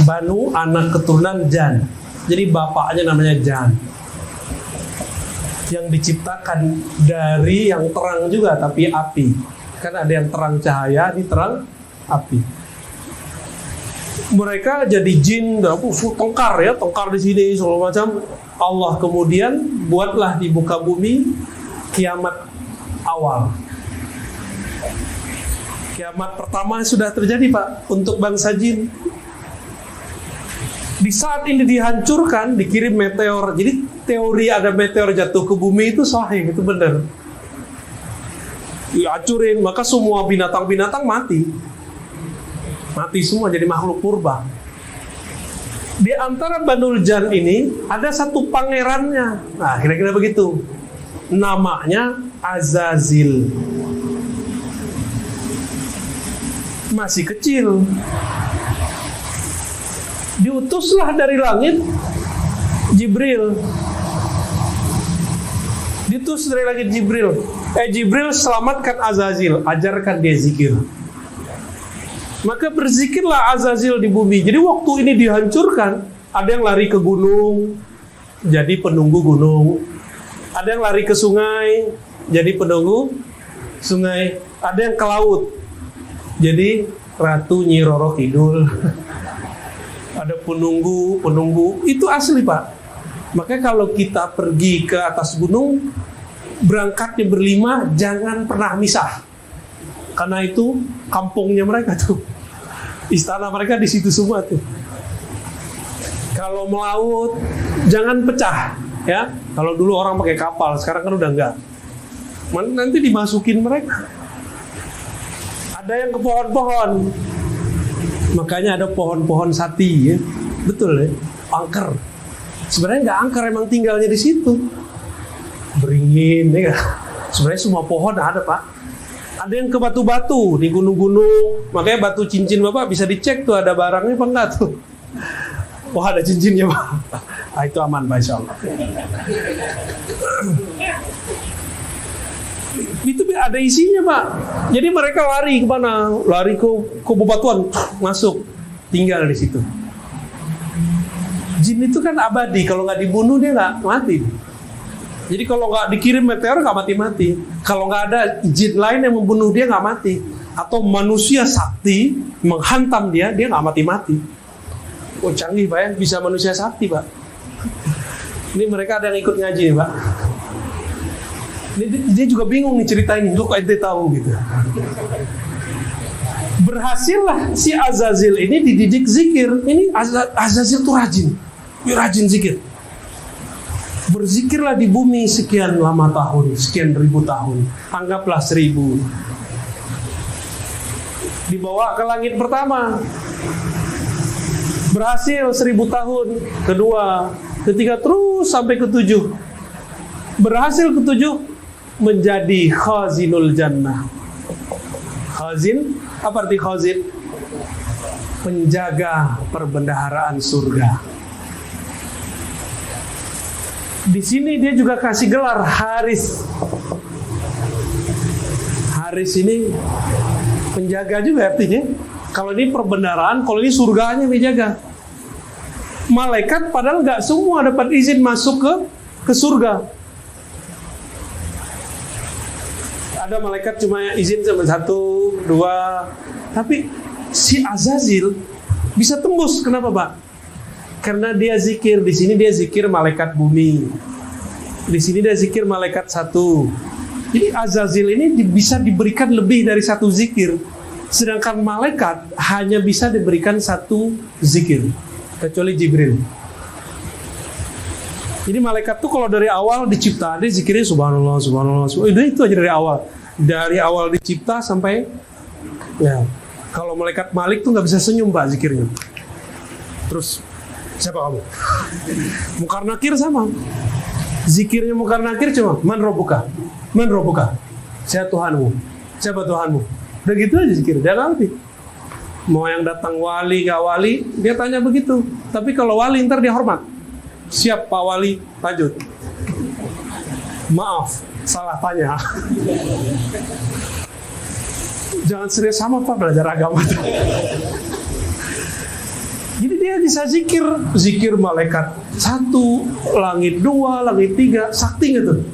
Banu, anak keturunan Jan. Jadi bapaknya namanya Jan. Yang diciptakan dari yang terang juga, tapi api. Kan ada yang terang cahaya, ini terang api. Mereka jadi jin, tengkar ya, tengkar di sini segala macam. Allah kemudian buatlah di muka bumi kiamat awal. Kiamat pertama sudah terjadi Pak untuk bangsa jin. Di saat ini dihancurkan, dikirim meteor. Jadi teori ada meteor jatuh ke bumi itu sahih, itu benar. Dihancurin, maka semua binatang-binatang mati. Mati semua jadi makhluk purba. Di antara Banul Jan ini ada satu pangerannya. Nah, kira-kira begitu. Namanya Azazil. Masih kecil. Diutuslah dari langit Jibril. Diutus dari langit Jibril. Jibril selamatkan Azazil, ajarkan dia zikir. Maka berzikirlah Azazil di bumi. Jadi waktu ini dihancurkan, ada yang lari ke gunung, jadi penunggu gunung. Ada yang lari ke sungai, jadi penunggu sungai. Ada yang ke laut, jadi Ratu Nyi Roro Kidul. Ada penunggu, itu asli Pak. Makanya kalau kita pergi ke atas gunung, berangkatnya berlima, jangan pernah misah. Karena itu kampungnya mereka tuh. Istana mereka di situ semua tuh. Kalau melaut, jangan pecah, ya. Kalau dulu orang pakai kapal, sekarang kan udah enggak. Nanti dimasukin mereka. Ada yang ke pohon-pohon. Makanya ada pohon-pohon sati, ya. Betul ya, angker. Sebenarnya nggak angker, emang tinggalnya di situ. Beringin, ya. Sebenarnya semua pohon ada Pak. Ada yang ke batu-batu di gunung-gunung. Makanya batu cincin Bapak bisa dicek tuh ada barangnya apa enggak tuh. Wah, ada cincinnya Pak. Nah, itu aman Pak, insya Allah. Itu ada isinya Pak. Jadi mereka lari kemana? Lari ke bebatuan, masuk, tinggal di situ. Jin itu kan abadi, kalau nggak dibunuh dia nggak mati. Jadi kalau nggak dikirim meteor nggak mati-mati. Kalau nggak ada jin lain yang membunuh dia nggak mati. Atau manusia sakti menghantam dia nggak mati-mati. Oh canggih Pak ya, bisa manusia sakti Pak. Ini mereka ada yang ikut ngaji nih Pak. Dia juga bingung nih cerita ini, kok ente tahu gitu. Berhasillah si Azazil ini dididik zikir. Ini Azazil tuh rajin, dia rajin zikir. Berzikirlah di bumi sekian lama tahun, sekian ribu tahun. Anggaplah 1000. Dibawa ke langit pertama. Berhasil 1000 tahun. Kedua, ketiga, terus sampai ke 7. Berhasil ketujuh, menjadi khazinul jannah. Khazin, apa arti khazin? Penjaga perbendaharaan surga. Di sini dia juga kasih gelar Haris. Haris ini penjaga juga artinya. Kalau ini perbendaharaan, kalau ini surganya dijaga. Malaikat padahal nggak semua dapat izin masuk ke surga. Ada malaikat cuma izin sama 1, 2, tapi si Azazil bisa tembus. Kenapa, Pak? Karena dia zikir. Di sini dia zikir malaikat bumi. Di sini dia zikir malaikat 1. Jadi Azazil ini bisa diberikan lebih dari 1 zikir. Sedangkan malaikat hanya bisa diberikan 1 zikir. Kecuali Jibril. Jadi malaikat tuh kalau dari awal dicipta, dia zikirnya subhanallah, subhanallah, subhanallah. Itu aja dari awal. Dari awal dicipta sampai ya. Kalau malaikat Malik tuh nggak bisa senyum, Pak, zikirnya. Terus siapa kamu? Mukar Nakir sama. Zikirnya Mukar Nakir cuma man rabbuka, man rabbuka. Saya Tuhanmu. Siapa Tuhanmu? Udah gitu aja zikir. Dia ngerti. Mau yang datang wali gak wali, dia tanya begitu. Tapi kalau wali ntar dia hormat. Siap Pak Wali, lanjut. Maaf, salah tanya. Jangan serius sama Pak belajar agama. Jadi dia bisa zikir. Zikir malaikat 1, langit 2, langit 3, sakti gitu.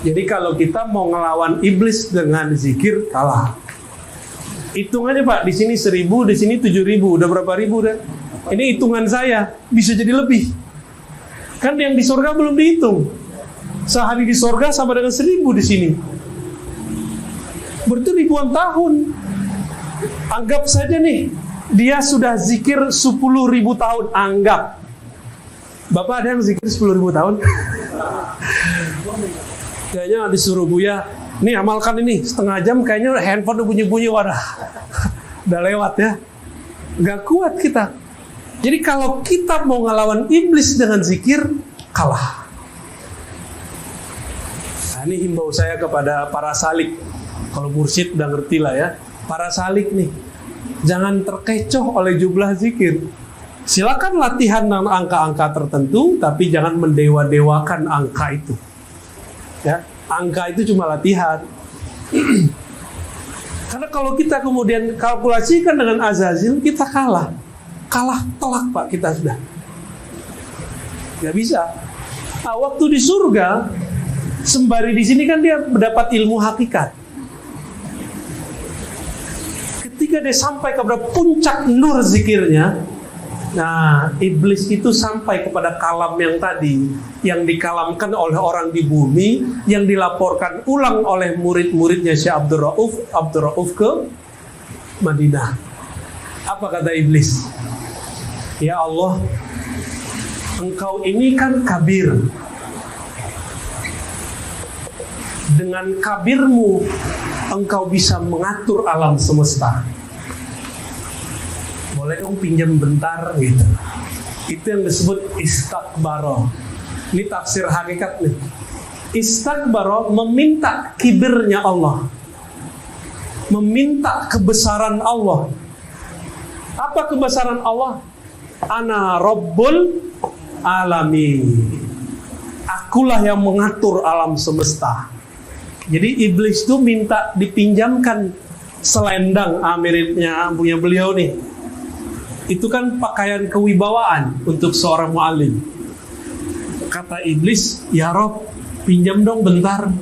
Jadi kalau kita mau ngelawan iblis dengan zikir, kalah. Hitung aja Pak, di sini 1000, di sini 7000, udah berapa ribu dah? Ini hitungan saya, bisa jadi lebih. Kan yang di surga belum dihitung. Sehari di surga sama dengan 1000 di sini. Berarti ribuan tahun. Anggap saja nih, dia sudah zikir 10.000 tahun. Anggap. Bapak ada yang zikir 10.000 tahun? Kayaknya disuruh Buya, nih amalkan ini, setengah jam kayaknya handphone udah bunyi-bunyi, wadah. Udah lewat ya. Gak kuat kita. Jadi kalau kita mau ngelawan iblis dengan zikir, kalah. Nah, ini himbau saya kepada para salik. Kalau mursyid udah ngerti lah ya. Para salik nih, jangan terkecoh oleh jumlah zikir. Silakan latihan dengan angka-angka tertentu, tapi jangan mendewa-dewakan angka itu. Ya, angka itu cuma latihan. Karena kalau kita kemudian kalkulasikan dengan Azazil, kita kalah. Kalah telak Pak, kita sudah. Gak bisa. Nah, waktu di surga, sembari di sini kan dia mendapat ilmu hakikat. Ketika dia sampai kepada puncak nur zikirnya, nah, iblis itu sampai kepada kalam yang tadi, yang dikalamkan oleh orang di bumi, yang dilaporkan ulang oleh murid-muridnya Syekh Abdul Rauf ke Madinah. Apa kata iblis? Ya Allah, Engkau ini kan kabir. Dengan kabirmu, Engkau bisa mengatur alam semesta. Boleh dong pinjam bentar gitu. Itu yang disebut istakbaro. Ini tafsir hakikat nih. Istakbaro meminta kibirnya Allah, meminta kebesaran Allah. Apa kebesaran Allah? Ana Rabbul Alamin. Akulah yang mengatur alam semesta. Jadi iblis itu minta dipinjamkan selendang miripnya punya beliau nih. Itu kan pakaian kewibawaan untuk seorang mu'alim. Kata iblis, ya Rob, pinjam dong bentar.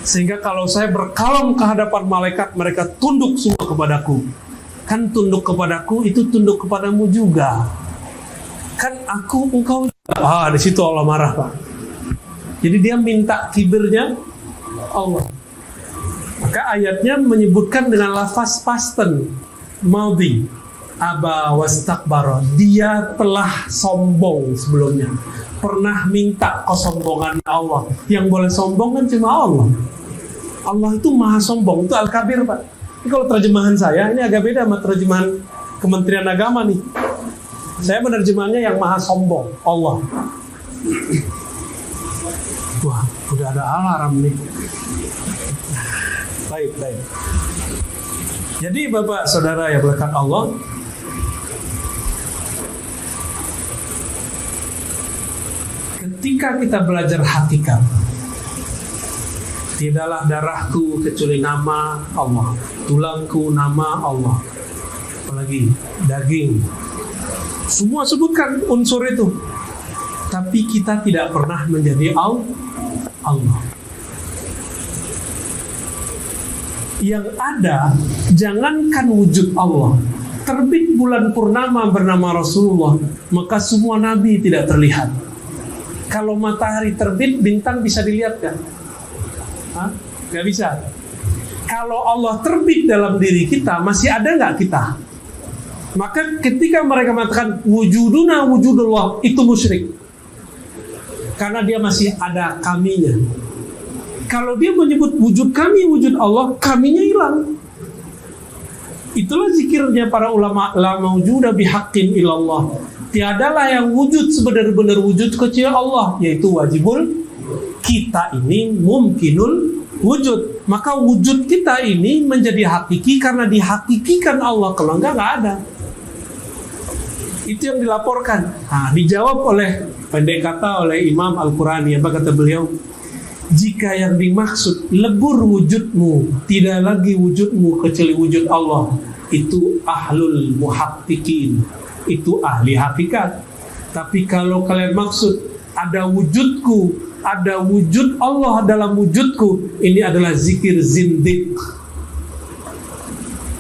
Sehingga kalau saya berkalam ke hadapan malaikat, mereka tunduk semua kepadaku. Kan tunduk kepadaku itu tunduk kepadamu juga. Kan aku, engkau. Di situ Allah marah Pak. Jadi dia minta kibirnya Allah. Maka ayatnya menyebutkan dengan lafaz pasten madhi. Aba wastakbara. Dia telah sombong sebelumnya. Pernah minta kesombongan Allah. Yang boleh sombong kan cuma Allah. Allah itu maha sombong. Itu Al-Kabir Pak. Ini kalau terjemahan saya, ini agak beda sama terjemahan Kementerian Agama nih. Saya menerjemahnya yang maha sombong, Allah. Wah, udah ada alarm nih. Baik. Jadi Bapak Saudara yang berkat Allah, ketika kita belajar hakikat, tidaklah darahku kecuali nama Allah, tulangku nama Allah, apalagi daging, semua sebutkan unsur itu. Tapi kita tidak pernah menjadi Allah. Yang ada, jangankan wujud Allah, terbit bulan purnama bernama Rasulullah, maka semua nabi tidak terlihat. Kalau matahari terbit, bintang bisa dilihat kan? Gak bisa. Kalau Allah terbit dalam diri kita, masih ada nggak kita? Maka ketika mereka mengatakan wujuduna wujudullah, itu musyrik. Karena dia masih ada kaminya. Kalau dia menyebut wujud kami, wujud Allah, kaminya hilang. Itulah zikirnya para ulama, la maujuda bihaqqin illallah. Tiadalah yang wujud sebenar-benar wujud kecuali Allah, yaitu wajibul. Kita ini mumkinul wujud. Maka wujud kita ini menjadi hakiki karena dihakikikan Allah. Kalau enggak ada. Itu yang dilaporkan. Dijawab oleh pendek kata oleh Imam Al-Qurani. Apa kata beliau? Jika yang dimaksud lebur wujudmu, tidak lagi wujudmu kecuali wujud Allah, itu ahlul muhaqqiqin, itu ahli hakikat. Tapi kalau kalian maksud ada wujudku, ada wujud Allah dalam wujudku, ini adalah zikir zindik.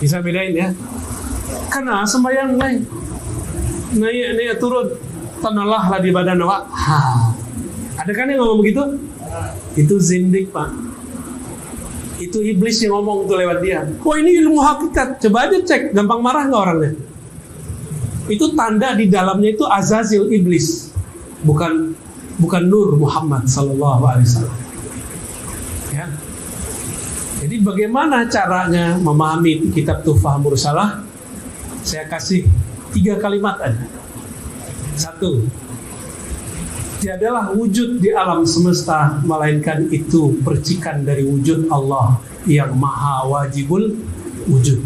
Bisa bedain ya? Karena sembahyang naik turun, tanahlah di badan awak. Ada kan yang ngomong begitu? Itu zindik, Pak. Itu iblis yang ngomong tuh lewat dia. Wah, ini ilmu hakikat. Coba aja cek, gampang marah nggak orangnya? Itu tanda di dalamnya itu Azazil iblis, bukan Nur Muhammad Sallallahu Alaihi Wasallam. Ya. Jadi bagaimana caranya memahami kitab Tuhfah Mursalah? Saya kasih 3 kalimat aja. 1. Tiadalah wujud di alam semesta melainkan itu percikan dari wujud Allah yang maha wajibul wujud.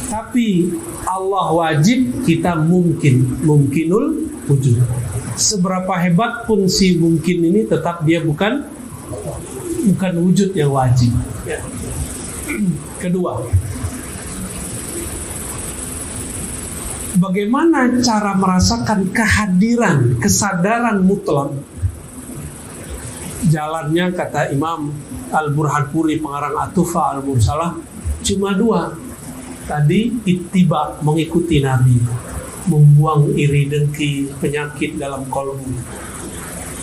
Tapi Allah wajib, kita mungkinul wujud. Seberapa hebat pun si mungkin ini, tetap dia bukan wujud yang wajib. Ya. Kedua, bagaimana cara merasakan kehadiran, kesadaran mutlak? Jalannya, kata Imam Al-Burhanpuri, pengarang At-Tuhfah Al-Mursalah, cuma 2. Tadi ittiba, mengikuti Nabi, membuang iri dengki, penyakit dalam kolbu.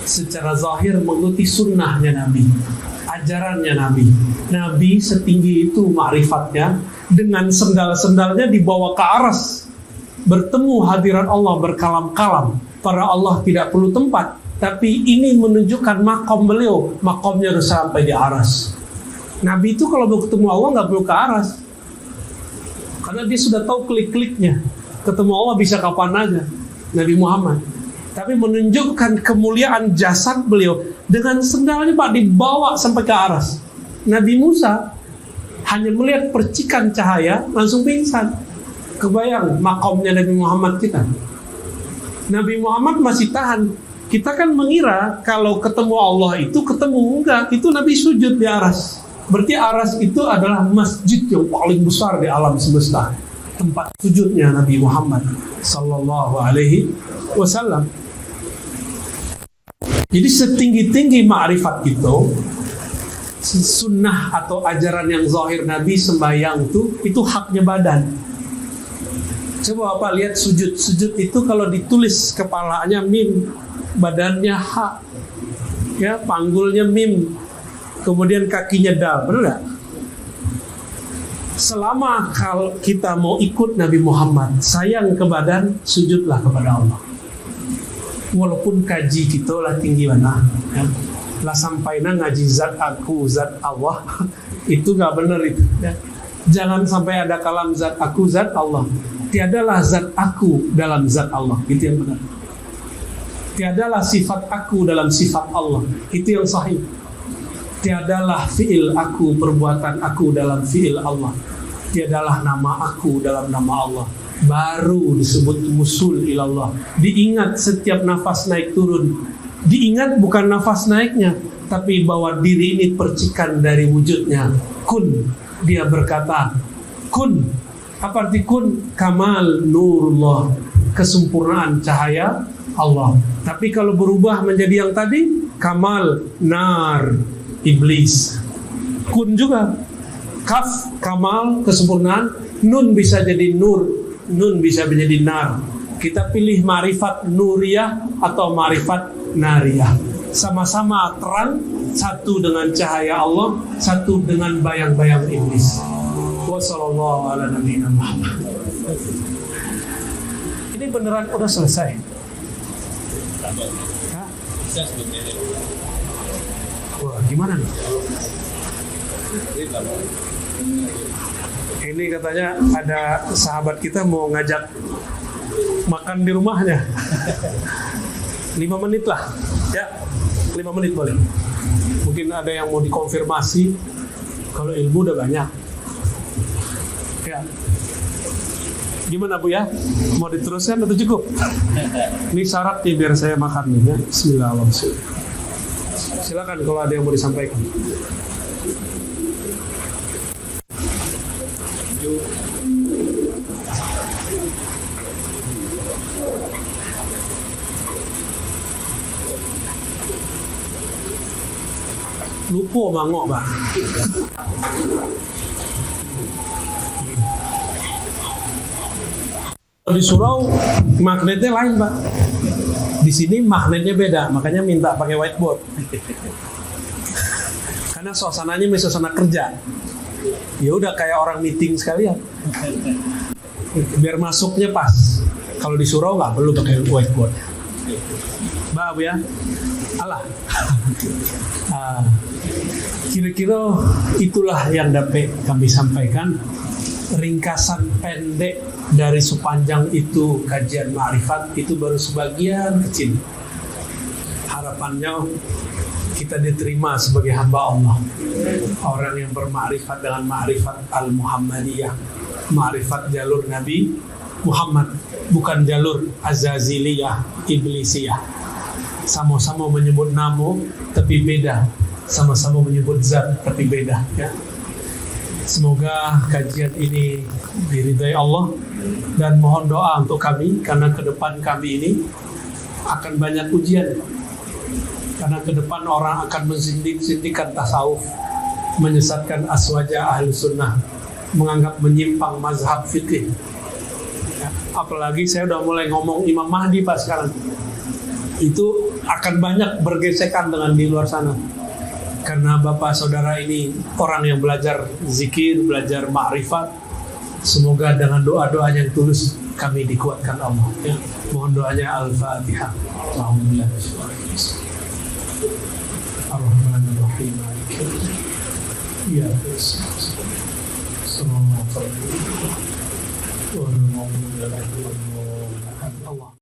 Secara zahir mengikuti sunnahnya Nabi, ajarannya Nabi. Nabi setinggi itu ma'rifatnya, dengan sendal-sendalnya dibawa ke aras, bertemu hadirat Allah berkalam-kalam. Para Allah tidak perlu tempat, tapi ini menunjukkan makom beliau, makomnya harus sampai di aras. Nabi itu kalau mau ketemu Allah nggak perlu ke aras, karena dia sudah tahu klik-kliknya. Ketemu Allah bisa kapan aja, Nabi Muhammad. Tapi menunjukkan kemuliaan jasad beliau, dengan sendalnya Pak dibawa sampai ke aras. Nabi Musa hanya melihat percikan cahaya langsung pingsan. Kebayang makomnya Nabi Muhammad kita. Nabi Muhammad masih tahan. Kita kan mengira kalau ketemu Allah itu ketemu, enggak, itu Nabi sujud di aras. Berarti aras itu adalah masjid yang paling besar di alam semesta, tempat sujudnya Nabi Muhammad Sallallahu Alaihi Wasallam. Jadi setinggi-tinggi ma'rifat itu, sunnah atau ajaran yang zahir Nabi sembahyang itu haknya badan. Coba Bapak lihat sujud itu kalau ditulis kepalanya mim, badannya ha, ya, panggulnya mim, kemudian kakinya dal, benar nggak? Selama kalau kita mau ikut Nabi Muhammad, sayang ke badan, sujudlah kepada Allah. Walaupun kaji kita lah tinggi mana, ya. Lah sampainya ngaji zat aku, zat Allah, itu nggak benar itu. Ya. Jangan sampai ada kalam zat aku, zat Allah. Tiadalah zat aku dalam zat Allah, itu yang benar. Tiadalah sifat aku dalam sifat Allah. Itu yang sahih. Tiadalah fi'il aku, perbuatan aku dalam fi'il Allah. Tiadalah nama aku dalam nama Allah. Baru disebut musul ilallah. Diingat setiap nafas naik turun. Diingat bukan nafas naiknya, tapi bahwa diri ini percikan dari wujudnya. Kun, dia berkata, kun. Apa arti kun? Kamal nurullah, kesempurnaan cahaya Allah. Tapi kalau berubah menjadi yang tadi, kamal nar iblis. Kun juga. Kaf, kamal, kesempurnaan. Nun bisa jadi nur, nun bisa menjadi nar. Kita pilih ma'rifat nuriyah atau ma'rifat nariyah. Sama-sama terang, satu dengan cahaya Allah, satu dengan bayang-bayang iblis. Wassallallahu ala nabiyina Muhammad. Ini beneran udah selesai? Hah? Wah, gimana nih? Ini katanya ada sahabat kita mau ngajak makan di rumahnya. 5 menit lah, ya, 5 menit boleh. Mungkin ada yang mau dikonfirmasi. Kalau ilmu udah banyak, ya. Gimana Bu ya? Mau diteruskan atau cukup? Ini syarat nih biar saya makan nih ya. Bismillahirrahmanirrahim. Silakan kalau ada yang mau disampaikan. Lupa mangok Pak. Di surau magnetnya lain Pak. Di sini magnetnya beda, makanya minta pakai whiteboard. Karena suasananya suasana kerja. Ya udah kayak orang meeting sekalian. Biar masuknya pas. Kalau di surau nggak perlu pakai whiteboard. Mbak Bu ya. Alah. Kira-kira itulah yang dapat kami sampaikan. Ringkasan pendek dari sepanjang itu kajian ma'rifat itu baru sebagian kecil. Harapannya kita diterima sebagai hamba Allah, orang yang bermakrifat dengan ma'rifat al-Muhammadiyah, ma'rifat jalur Nabi Muhammad, bukan jalur Azaziliyah, Iblisiyah. Sama-sama menyebut nama tapi beda, sama-sama menyebut zat tapi beda ya. Semoga kajian ini diridai Allah dan mohon doa untuk kami karena ke depan kami ini akan banyak ujian. Karena ke depan orang akan mensindik-sindikkan tasawuf, menyesatkan aswaja ahli sunnah, menganggap menyimpang mazhab fikih. Ya, apalagi saya udah mulai ngomong Imam Mahdi Pak sekarang. Itu akan banyak bergesekan dengan di luar sana. Karena Bapak Saudara ini orang yang belajar zikir, belajar ma'rifat. Semoga dengan doa-doa yang tulus kami dikuatkan Allah. Ya. Mohon doanya Al-Fatihah. Alhamdulillah. Ar-Rahmanir-Rahim. Ya, Allah.